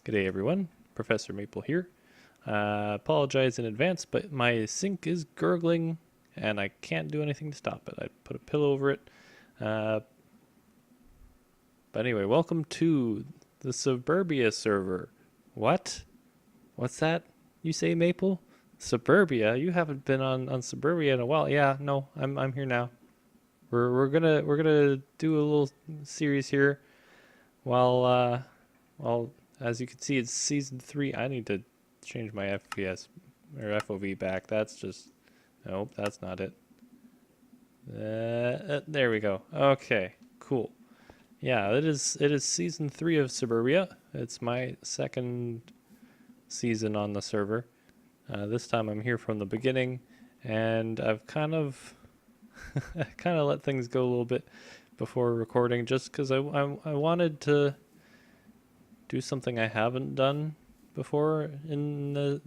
G'day everyone, Professor Maple here. Apologize in advance, but my sink is gurgling and I can't do anything to stop it. I put a pillow over it. Uh, but anyway, welcome to the Suburbia server. What? What's that? You say, Maple? Suburbia? You haven't been on Suburbia in a while. Yeah, no, I'm here now. We're gonna do a little series here while as you can see, it's season 3. I need to change my FPS or FOV back. That's just, nope, that's not it. There we go. Okay, cool. Yeah, it is season 3 of Suburbia. It's my second season on the server. This time I'm here from the beginning, and I've kind of let things go a little bit before recording, just because I wanted to do something I haven't done before in a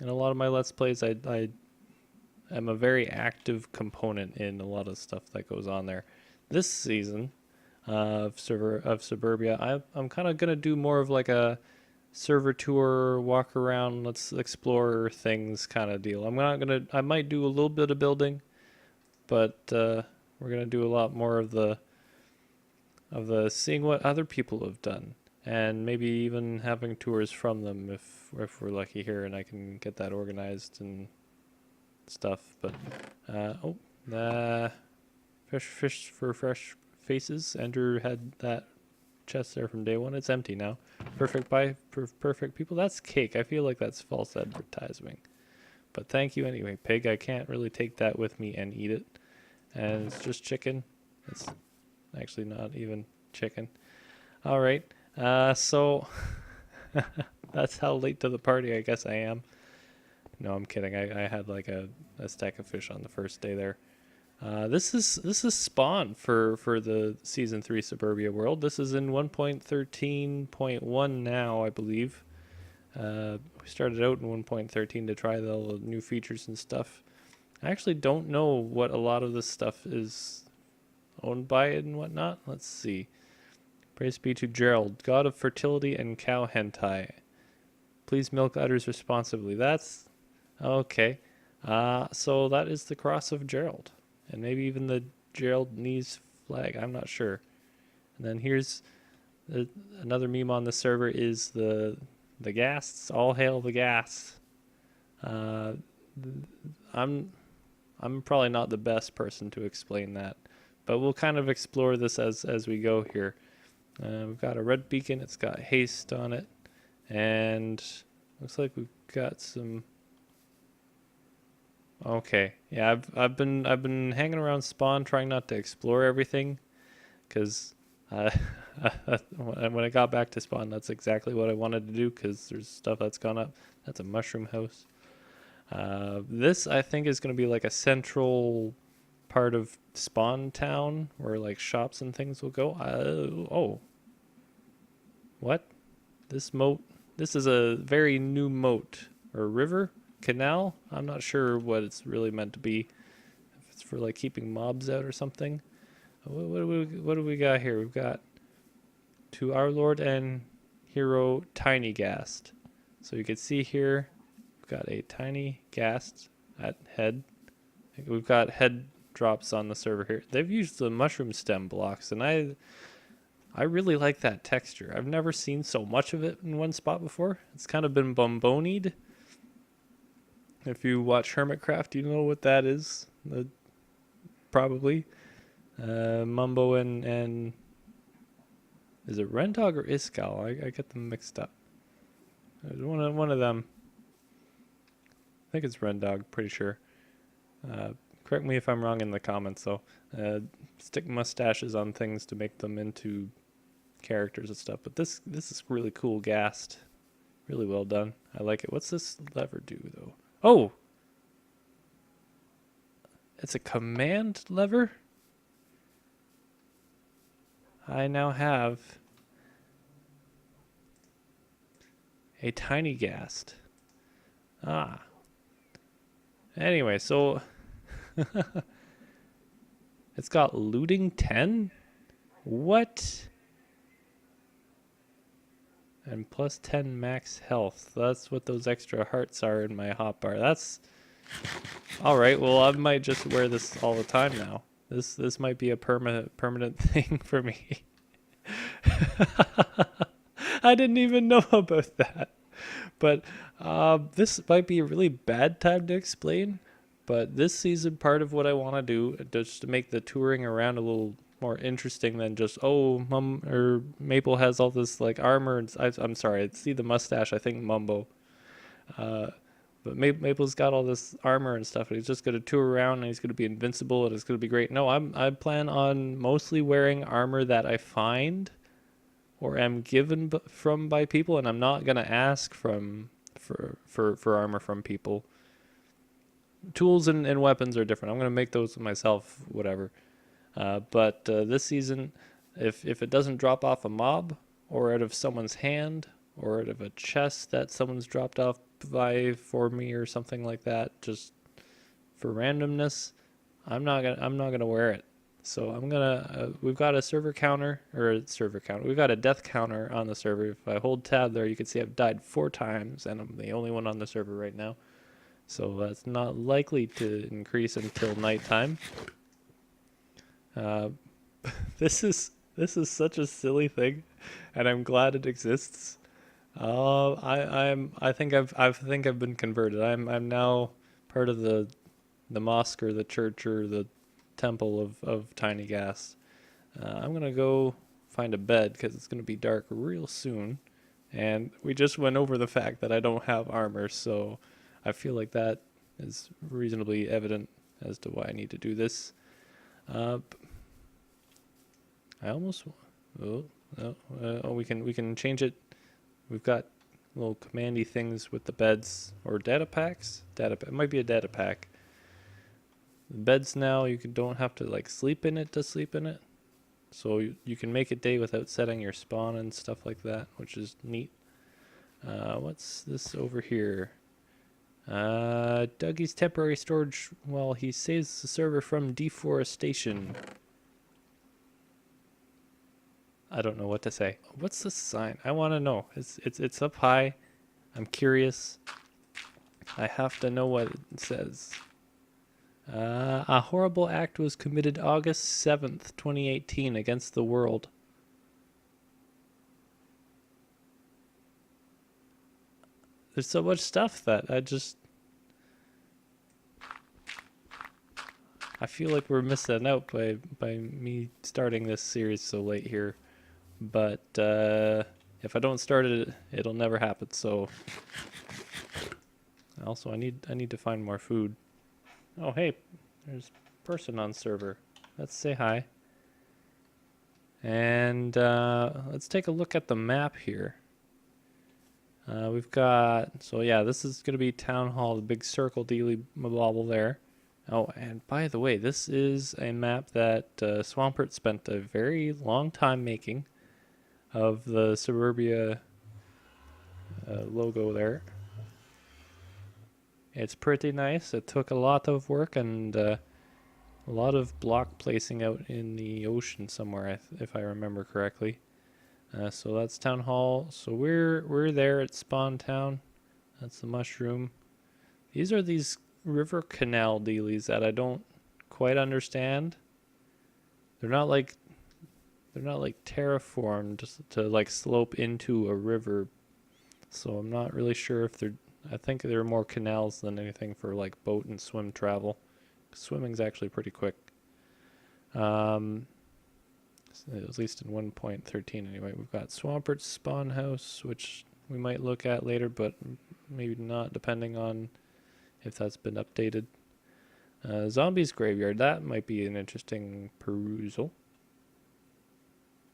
lot of my Let's Plays. I am a very active component in a lot of stuff that goes on there. This season of Suburbia, I'm kind of gonna do more of like a server tour, walk around, let's explore things kind of deal. I might do a little bit of building, but we're gonna do a lot more of the seeing what other people have done, and maybe even having tours from them if we're lucky here and I can get that organized and stuff. But fish for fresh faces. Andrew had that chest there from day one. It's empty now. Perfect people. That's cake. I feel like that's false advertising, but thank you anyway, pig. I can't really take that with me and eat it, and it's just chicken. It's actually not even chicken. All right. So that's how late to the party I guess I am. No, I'm kidding. I had like a stack of fish on the first day there. This is spawn for the season 3 Suburbia world. This is in 1.13.1 now, I believe. We started out in 1.13 to try the new features and stuff. I actually don't know what a lot of this stuff is owned by and whatnot. Let's see. Praise be to Gerald, god of fertility and cow hentai. Please milk udders responsibly. That's okay. So that is the cross of Gerald, and maybe even the Gerald knees flag. I'm not sure. And then here's another meme on the server is the ghasts. All hail the ghasts. I'm probably not the best person to explain that, but we'll kind of explore this as we go here. We've got a red beacon. It's got haste on it, and looks like we've got some. Okay, yeah, I've been hanging around spawn, trying not to explore everything, because when I got back to spawn, that's exactly what I wanted to do, because there's stuff that's gone up. That's a mushroom house. This I think is going to be like a central part of spawn town where like shops and things will go. Oh, what? This moat? This is a very new moat or river, canal. I'm not sure what it's really meant to be. If it's for like keeping mobs out or something. What do we got here? We've got to our Lord and Hero Tiny Ghast. So you can see here, we've got a tiny ghast at head. We've got head drops on the server here. They've used the mushroom stem blocks, and I really like that texture. I've never seen so much of it in one spot before. It's kind of been bombonied. If you watch Hermitcraft, you know what that is. Probably. Mumbo and is it Rendog or Iskal? I get them mixed up. One of them. I think it's Rendog, pretty sure. Correct me if I'm wrong in the comments, though. Stick mustaches on things to make them into characters and stuff. But this is really cool ghast. Really well done. I like it. What's this lever do, though? Oh! It's a command lever? I now have a tiny ghast. Ah. Anyway, so it's got looting 10? What? and plus 10 max health. That's what those extra hearts are in my hotbar. That's all right. Well, I might just wear this all the time now. This might be a permanent thing for me. I didn't even know about that. But this might be a really bad time to explain. But this season, part of what I want to do, just to make the touring around a little more interesting than just, oh, Mum or Maple has all this like armor. And I'm sorry, I see the mustache. I think Mumbo. Uh, but Maple's got all this armor and stuff, and he's just going to tour around, and he's going to be invincible, and it's going to be great. No, I plan on mostly wearing armor that I find or am given from by people, and I'm not going to ask for armor from people. Tools and weapons are different. I'm going to make those myself, whatever. But this season, if it doesn't drop off a mob or out of someone's hand or out of a chest that someone's dropped off for me or something like that, just for randomness, I'm not gonna wear it. So I'm gonna we've got a server counter or a server counter. We've got a death counter on the server. If I hold tab there, you can see I've died 4 times, and I'm the only one on the server right now. So that's not likely to increase until nighttime. This is such a silly thing, and I'm glad it exists. I think I've been converted. I'm now part of the mosque or the church or the temple of Tiny Gas. I'm gonna go find a bed because it's gonna be dark real soon, and we just went over the fact that I don't have armor, so I feel like that is reasonably evident as to why I need to do this. I almost we can change it. We've got little commandy things with the beds or data packs. It might be a data pack. The beds now don't have to like sleep in it to sleep in it. So you can make it day without setting your spawn and stuff like that, which is neat. What's this over here? Dougie's temporary storage while he saves the server from deforestation. I don't know what to say. What's the sign? I want to know. It's up high. I'm curious. I have to know what it says. A horrible act was committed August 7th, 2018 against the world. There's so much stuff that I feel like we're missing out by me starting this series so late here. But if I don't start it, it'll never happen. So also I need to find more food. Oh hey, there's a person on server. Let's say hi. And let's take a look at the map here. We've got, so yeah, this is going to be Town Hall, the big circle dealy mabobble there. Oh, and by the way, this is a map that Swampert spent a very long time making of the Suburbia logo there. It's pretty nice. It took a lot of work and a lot of block placing out in the ocean somewhere, if I remember correctly. So that's Town Hall. So we're there at Spawn Town. That's the mushroom. These are these river canal dealies that I don't quite understand. They're not like terraformed to like slope into a river. So I'm not really sure if I think they're more canals than anything for like boat and swim travel. Swimming's actually pretty quick. At least in 1.13 anyway. We've got Swampert's spawn house, which we might look at later, but maybe not, depending on if that's been updated. Zombies graveyard, that might be an interesting perusal.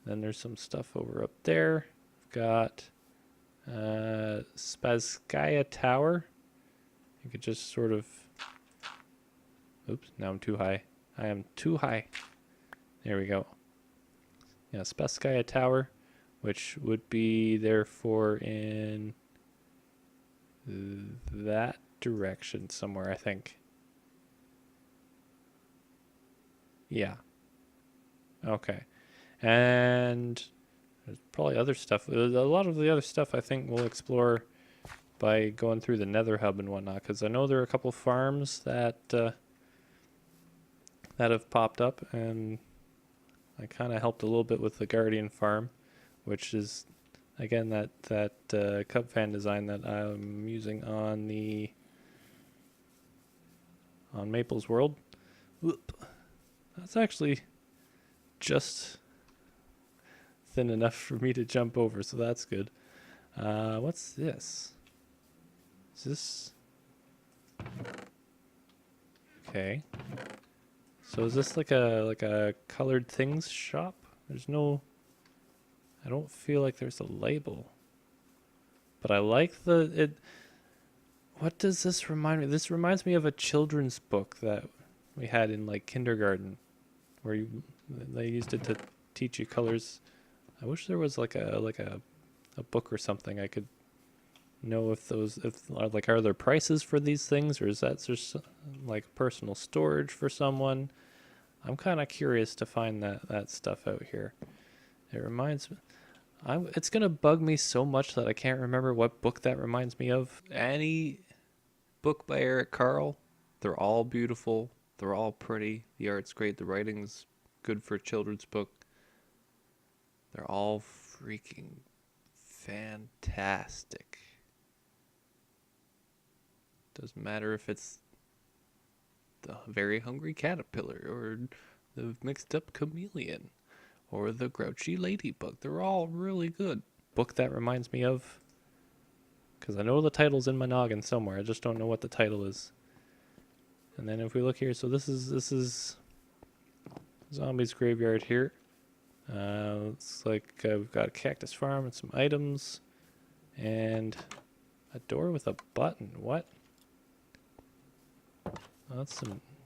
Then there's some stuff over up there. We've got Spazskaya Tower. You could just sort of... Oops, now I'm too high. I am too high. There we go. Yeah, Spazskaya Tower, which would be therefore in that direction somewhere, I think. Yeah. Okay. And There's probably other stuff. A lot of the other stuff I think we'll explore by going through the Nether Hub and whatnot, because I know there are a couple farms that that have popped up, and I kind of helped a little bit with the Guardian farm, which is again that cup fan design that I'm using on Maple's World. Whoop. That's actually just thin enough for me to jump over, so that's good. What's this? Is this... Okay. So is this like a colored things shop? There's no... I don't feel like there's a label. But I like what does this remind me? This reminds me of a children's book that we had in like kindergarten, where they used it to teach you colors. I wish there was like a book or something I could know if are there prices for these things, or is that just like personal storage for someone? I'm kind of curious to find that stuff out here. It reminds me. It's gonna bug me so much that I can't remember what book that reminds me of. Any book by Eric Carle, they're all beautiful. They're all pretty. The art's great. The writing's good for a children's book. They're all freaking fantastic. Doesn't matter if it's the very hungry caterpillar or the mixed up chameleon or the grouchy ladybug. They're all really good. Book that reminds me of, because I know the title's in my noggin somewhere. I just don't know what the title is. And then if we look here, so this is Zombie's Graveyard here. Looks like we've got a cactus farm and some items, and a door with a button. What? Oh,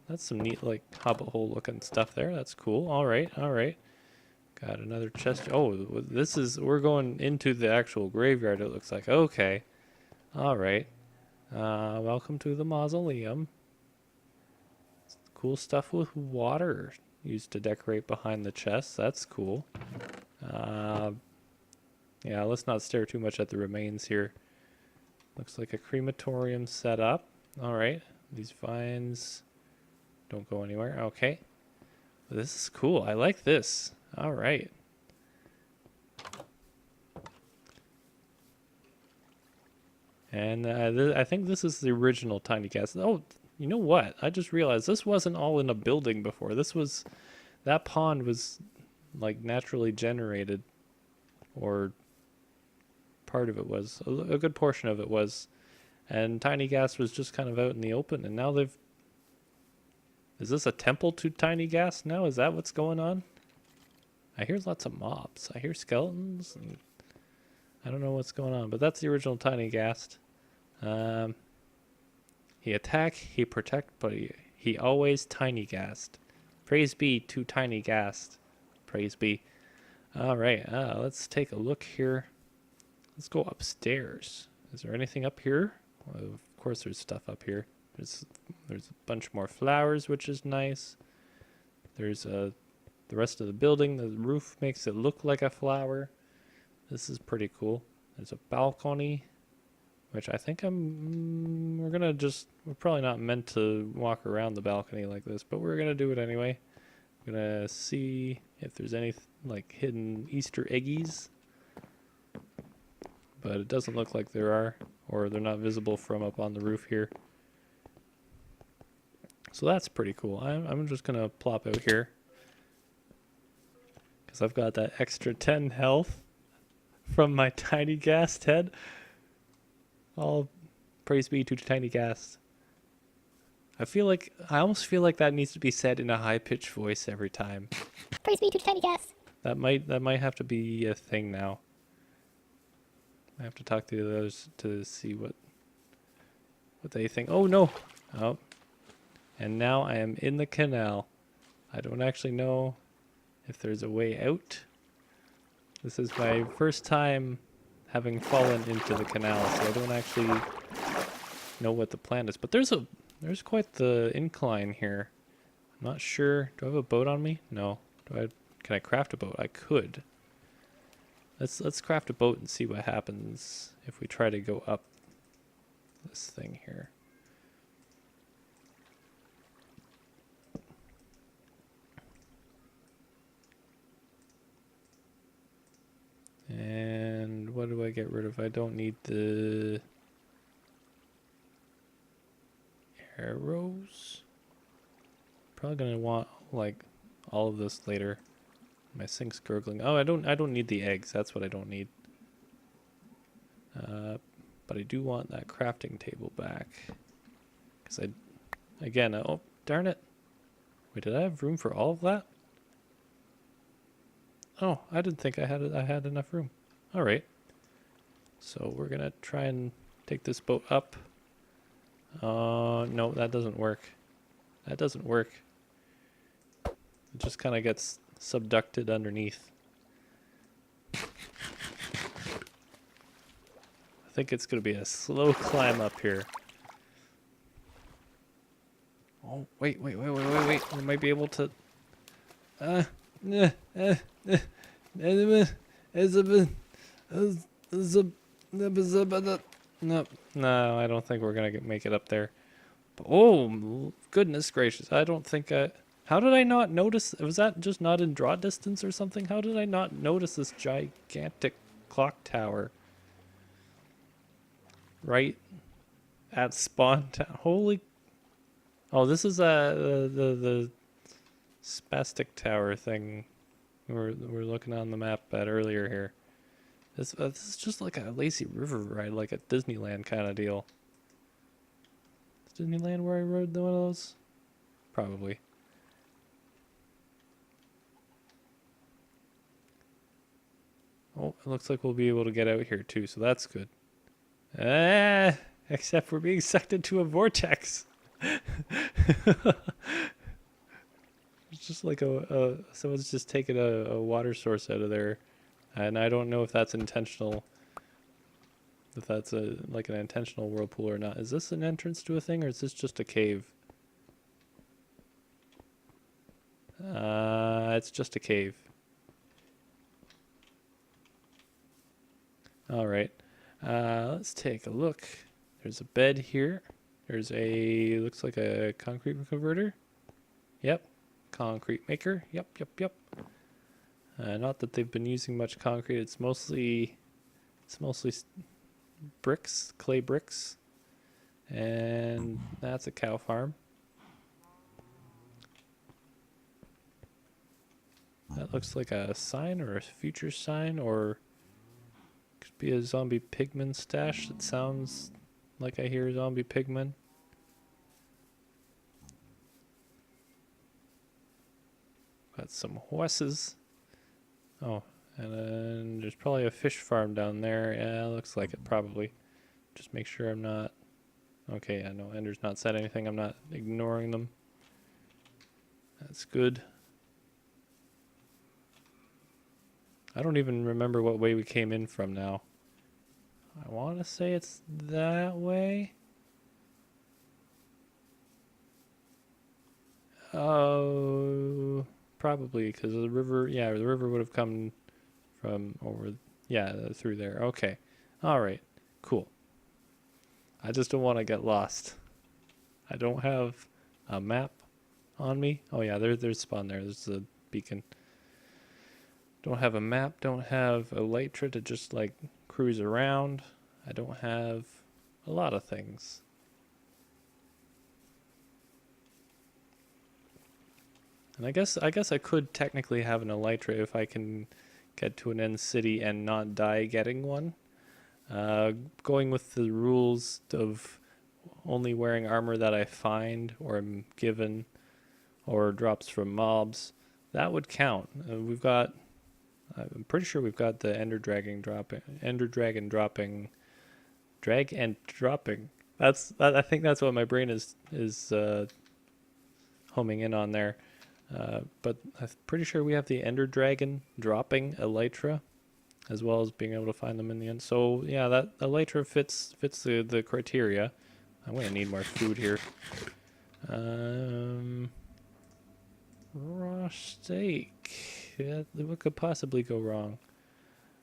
that's some neat like hobbit hole looking stuff there. That's cool. All right. Got another chest. Oh, we're going into the actual graveyard. It looks like. Okay. All right. Welcome to the mausoleum. Cool stuff with water used to decorate behind the chests. That's cool. Yeah, let's not stare too much at the remains here. Looks like a crematorium set up. All right. These vines don't go anywhere. Okay. This is cool. I like this. All right. And I think this is the original tiny gas. Oh, you know what? I just realized this wasn't all in a building before. That pond was like naturally generated, or part of it was. A good portion of it was. And tiny gas was just kind of out in the open, and now they've... Is this a temple to tiny gas now? Is that what's going on? I hear lots of mobs. I hear skeletons. And I don't know what's going on, but that's the original tiny gas. He attack, he protect, but he always tiny gassed. Praise be to tiny gassed. Praise be. All right, let's take a look here. Let's go upstairs. Is there anything up here? Well, of course there's stuff up here. There's a bunch more flowers, which is nice. There's the rest of the building. The roof makes it look like a flower. This is pretty cool. There's a balcony, which I think we're probably not meant to walk around the balcony like this, but we're gonna do it anyway. I'm gonna see if there's any like hidden Easter eggies, but it doesn't look like there are, or they're not visible from up on the roof here. So that's pretty cool. I'm just gonna plop out here because I've got that extra 10 health from my tiny gas head. All praise be to tiny gas. I almost feel like that needs to be said in a high-pitched voice every time. Praise be to tiny gas. That might have to be a thing now. I have to talk to the others to see what they think. Oh no! Oh. And now I am in the canal. I don't actually know if there's a way out. This is my first time having fallen into the canal, so I don't actually know what the plan is. But there's quite the incline here. I'm not sure. Do I have a boat on me? No. Can I craft a boat? I could. Let's craft a boat and see what happens if we try to go up this thing here. And what do I get rid of? I don't need the arrows. Probably gonna want like all of this later. My sink's gurgling. Oh, I don't need the eggs. That's what I don't need. But I do want that crafting table back. Cause oh darn it. Wait, did I have room for all of that? Oh, I didn't think I had enough room. All right. So we're gonna try and take this boat up. No, that doesn't work. That doesn't work. It just kind of gets subducted underneath. I think it's gonna be a slow climb up here. Oh, wait. We might be able to... No, I don't think we're gonna make it up there. But, oh, goodness gracious. I don't think I... How did I not notice? Was that just not in draw distance or something? How did I not notice this gigantic clock tower? Right at spawn town. Holy... Oh, this is the spastic tower thing we're looking on the map at earlier here. This is just like a lazy river ride, like a Disneyland kind of deal. Is Disneyland where I rode one of those? Probably. Oh, it looks like we'll be able to get out here too, so that's good. Except we're being sucked into a vortex. It's just like someone's just taken a water source out of there, and I don't know if that's intentional. If that's like an intentional whirlpool or not. Is this an entrance to a thing, or is this just a cave? It's just a cave. All right. Let's take a look. There's a bed here. There's looks like a concrete converter. Yep. Concrete maker. Yep. Not that they've been using much concrete. It's mostly bricks, clay bricks. And that's a cow farm. That looks like a sign or a future sign, or could be a zombie pigman stash. It sounds like I hear zombie pigman. Got some horses. Oh, and then there's probably a fish farm down there. Yeah, looks like it probably. Just make sure I'm not... Okay, yeah, no, Ender's not said anything. I'm not ignoring them. That's good. I don't even remember what way we came in from now. I want to say it's that way. Oh, probably because the river, yeah, the river would have come from over, yeah, through there. Okay. All right. Cool. I just don't want to get lost. I don't have a map on me. Oh yeah, there's spawn there. There's a beacon. Don't have a map. Don't have a elytra to just like cruise around. I don't have a lot of things. And I guess I could technically have an elytra if I can get to an end city and not die getting one. Going with the rules of only wearing armor that I find or am given or drops from mobs, that would count. I'm pretty sure we've got the Ender Dragon dropping. Drag and dropping. I think that's what my brain is homing in on there. But I'm pretty sure we have the Ender Dragon dropping elytra, as well as being able to find them in the end. So yeah, that elytra fits the criteria. I'm gonna need more food here. Raw steak. Yeah, what could possibly go wrong?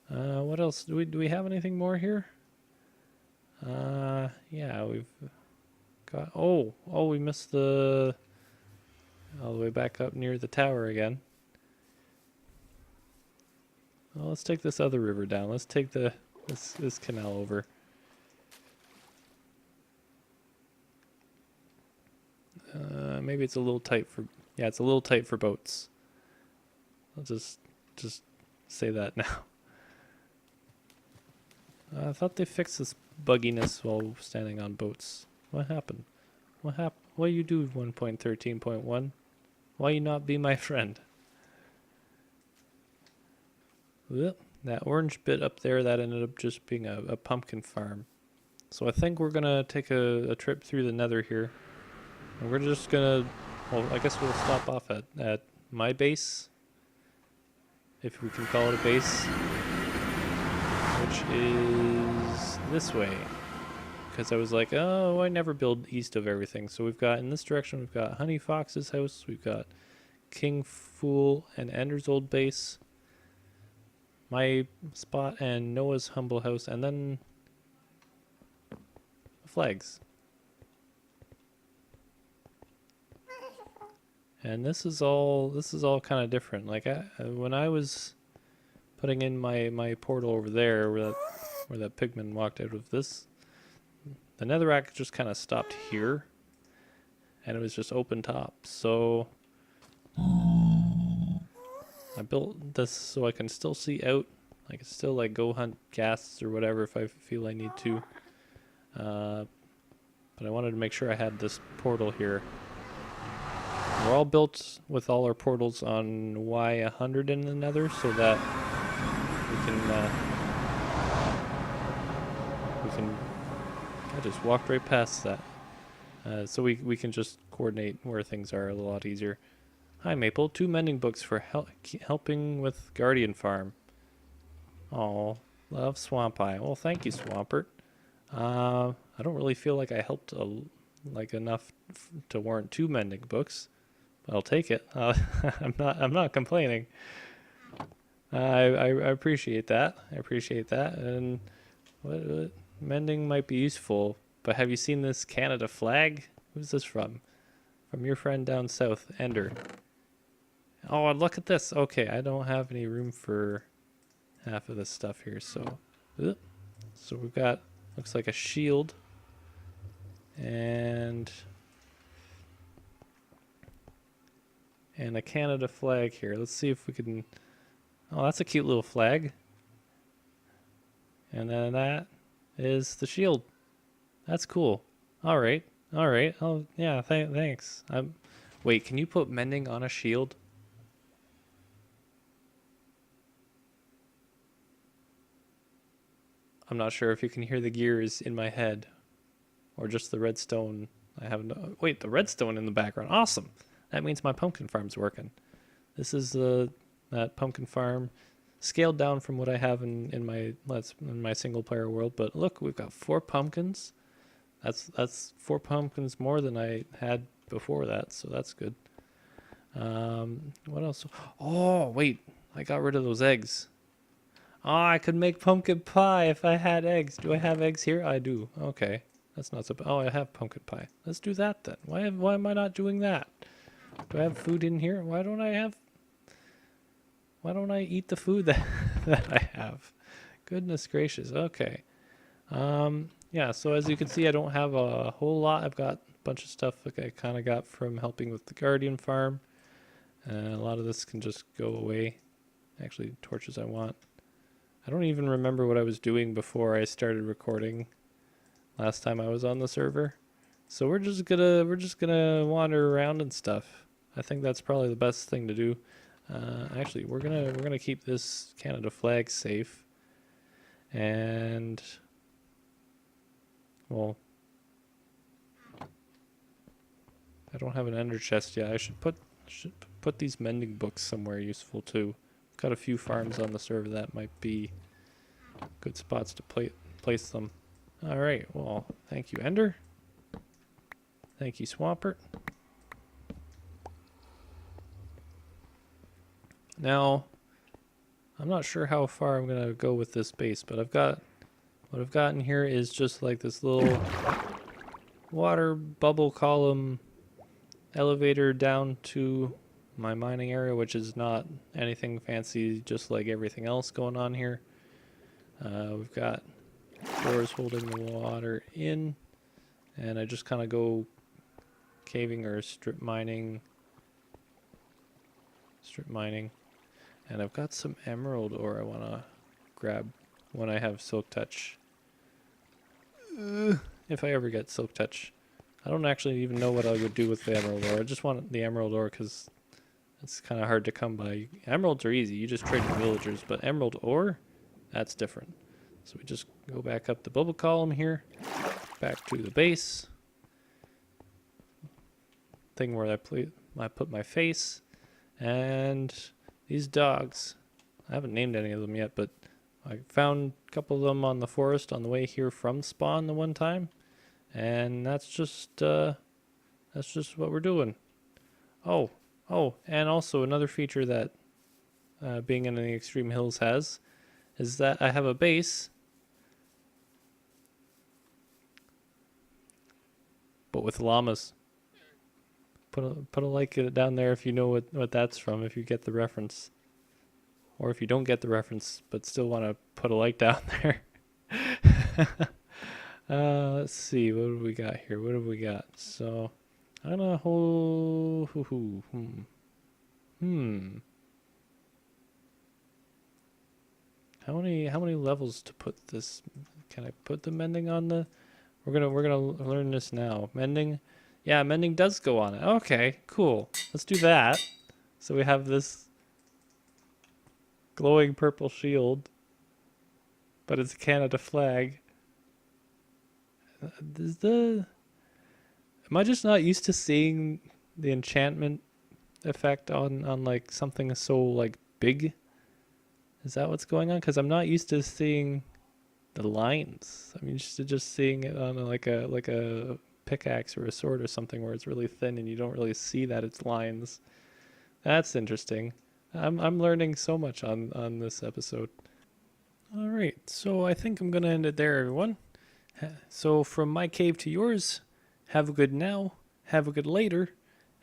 What else? Do we have anything more here? Yeah, we've got. Oh, we missed the all the way back up near the tower again. Well, let's take this other river down. Let's take this canal over. Maybe it's a little tight for. Yeah, it's a little tight for boats. I'll just say that now. I thought they fixed this bugginess while standing on boats. What happened? What happened? What you do 1.13.1? Why you not be my friend? Well, that orange bit up there, that ended up just being a pumpkin farm. So I think we're gonna take a trip through the nether here. And we're just gonna, well, I guess we'll stop off at my base, if we can call it a base, which is this way. Because I was like, oh, I never build east of everything. So we've got, in this direction, we've got Honey Fox's house, we've got King Fool and Ender's old base, my spot, and Noah's humble house, and then flags. And this is all kind of different. Like when I was putting in my portal over there, where that pigman walked out of this, the netherrack just kind of stopped here, and it was just open top. So I built this so I can still see out. I can still like go hunt ghasts or whatever if I feel I need to. But I wanted to make sure I had this portal here. We're all built with all our portals on Y100 in the nether, so that we can. I just walked right past that, so we can just coordinate where things are a lot easier. Hi Maple, 2 mending books for helping with Guardian Farm. Oh, love Swamp Eye. Well, thank you, Swampert. I don't really feel like I helped like enough to warrant 2 mending books. I'll take it. I'm not complaining. I appreciate that. I appreciate that. And what mending might be useful. But have you seen this Canada flag? Who's this from? From your friend down south, Ender. Oh, look at this. Okay, I don't have any room for half of this stuff here. So we've got, looks like a shield. And a Canada flag here. Let's see if we can. Oh, that's a cute little flag. And then that is the shield. That's cool. All right. Oh, yeah, thanks. Wait, can you put mending on a shield? I'm not sure if you can hear the gears in my head or just the redstone. I haven't. Wait, the redstone in the background. Awesome. That means my pumpkin farm's working. This is that pumpkin farm, scaled down from what I have in my single player world. But look, we've got 4 pumpkins. That's 4 pumpkins more than I had before that, so that's good. What else? Oh wait, I got rid of those eggs. Oh, I could make pumpkin pie if I had eggs. Do I have eggs here? I do. Okay, that's not so bad. Oh, I have pumpkin pie. Let's do that then. Why am I not doing that? Do I have food in here? Why don't I eat the food that I have? Goodness gracious. Okay. Yeah, so as you can see, I don't have a whole lot. I've got a bunch of stuff that I kind of got from helping with the Guardian Farm. And a lot of this can just go away. Actually, torches I want. I don't even remember what I was doing before I started recording last time I was on the server. So we're just gonna wander around and stuff. I think that's probably the best thing to do. Actually, we're gonna keep this Canada flag safe. And well, I don't have an ender chest yet. I should put these mending books somewhere useful too. Got a few farms on the server that might be good spots to place them. All right. Well, thank you, Ender. Thank you, Swampert. Now, I'm not sure how far I'm gonna go with this base, but what I've got in here is just like this little water bubble column elevator down to my mining area, which is not anything fancy, just like everything else going on here. We've got doors holding the water in, and I just kind of go caving or strip mining, and I've got some emerald ore I want to grab when I have silk touch. If I ever get silk touch. I don't actually even know what I would do with the emerald ore. I just want the emerald ore because it's kind of hard to come by. Emeralds are easy. You just trade with villagers. But emerald ore, that's different. So we just go back up the bubble column here. Back to the base. Thing where I put my face. And these dogs. I haven't named any of them yet, but I found a couple of them on the forest on the way here from spawn the one time. And that's just what we're doing. Oh, and also another feature that being in the extreme hills has is that I have a base, but with llamas. Put a like down there if you know what that's from, if you get the reference, or if you don't get the reference but still want to put a like down there. Let's see, what do we got here? What have we got? So, I'm gonna hold. How many levels to put this? Can I put the mending on the? We're gonna learn this now. Mending, yeah, mending does go on it. Okay, cool. Let's do that. So we have this glowing purple shield, but it's a Canada flag. Am I just not used to seeing the enchantment effect on like something so like big? Is that what's going on? Because I'm not used to seeing the lines. I'm used to just seeing it on like a pickaxe or a sword or something where it's really thin and you don't really see that it's lines. That's interesting. I'm learning so much on this episode. All right, so I think I'm gonna end it there, everyone. So from my cave to yours, have a good now, have a good later,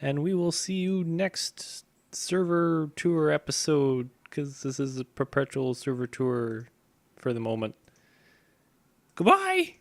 and we will see you next server tour episode, because this is a perpetual server tour for the moment. Goodbye!